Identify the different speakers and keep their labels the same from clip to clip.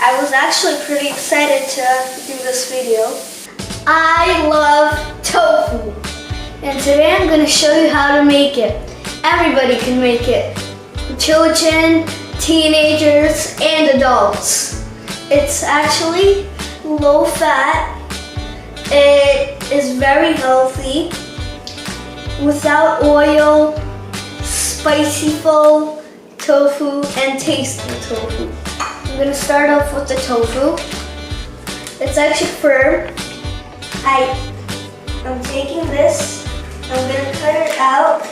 Speaker 1: I was actually pretty excited to do this video. I love tofu, and today I'm going to show you how to make it. Everybody can make it. Children, teenagers, and adults. It's actually low fat. It is very healthy, without oil, spicy-ful tofu, and tasteful tofu. I'm going to start off with the tofu. It's actually firm. I'm taking this, I'm going to cut it out,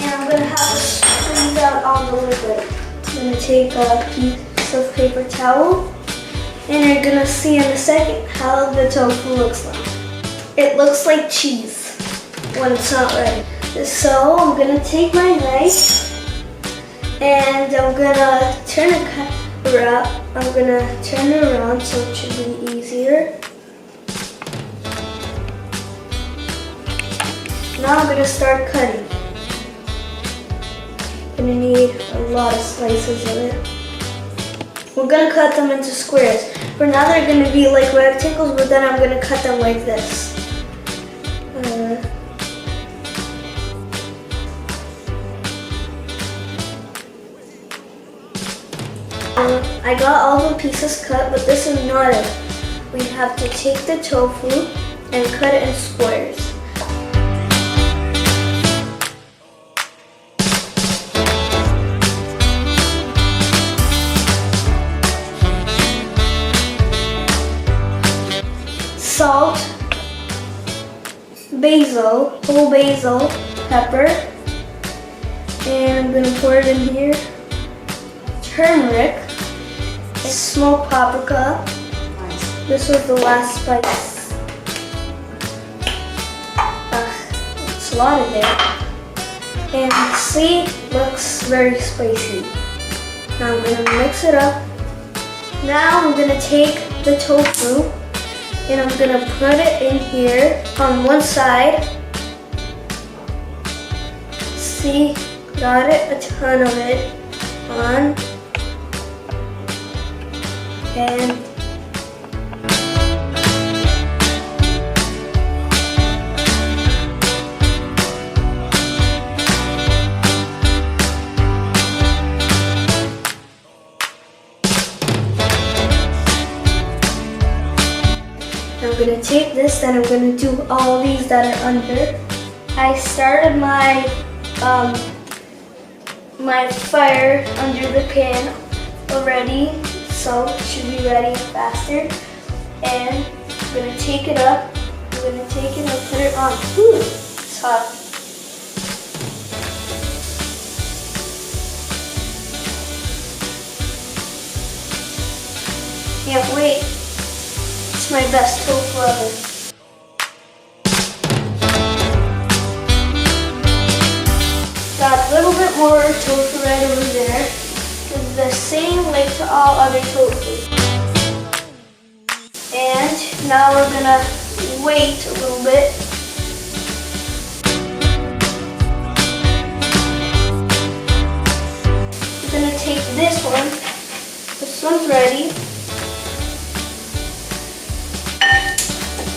Speaker 1: and I'm going to have to squeeze out all the liquid. I'm going to take a piece of paper towel, and you're going to see in a second how the tofu looks like. It looks like cheese when it's not ready. So I'm going to take my knife, and I'm going to turn it around. I'm going to turn it around so it should be easier. Now I'm going to start cutting. I'm going to need a lot of slices of it. We're going to cut them into squares. For now they're going to be like rectangles, but then I'm going to cut them like this. I got all the pieces cut, but this is not it. We have to take the tofu and cut it in squares. Salt, basil, whole basil, pepper, and I'm going to pour it in here. Turmeric, smoked paprika. This was the last spice. It's a lot in there. And see, looks very spicy. Now I'm going to mix it up. Now I'm going to take the tofu and I'm going to put it in here on one side. See, got it, a ton of it on. And I'm going to take this, and I'm going to do all these that are under. I started my my fire under the pan already, so it should be ready faster. And I'm going to take it up. I'm going to take it and put it on. Ooh, it's hot. Can't wait. It's my best tofu ever. Got a little bit more tofu right over there. It's the same like to all other tofu. And now we're gonna wait a little bit. I'm gonna take this one. This one's ready.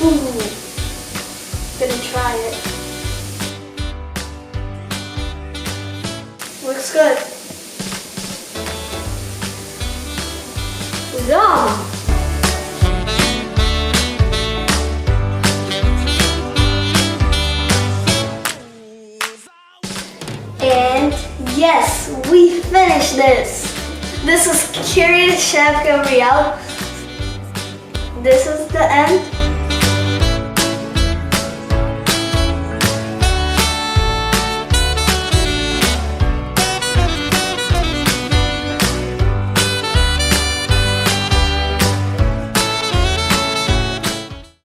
Speaker 1: Ooh, gonna try it. Looks good. Yum! And yes, we finished this. This is Curious Chef Gavriel. This is the end.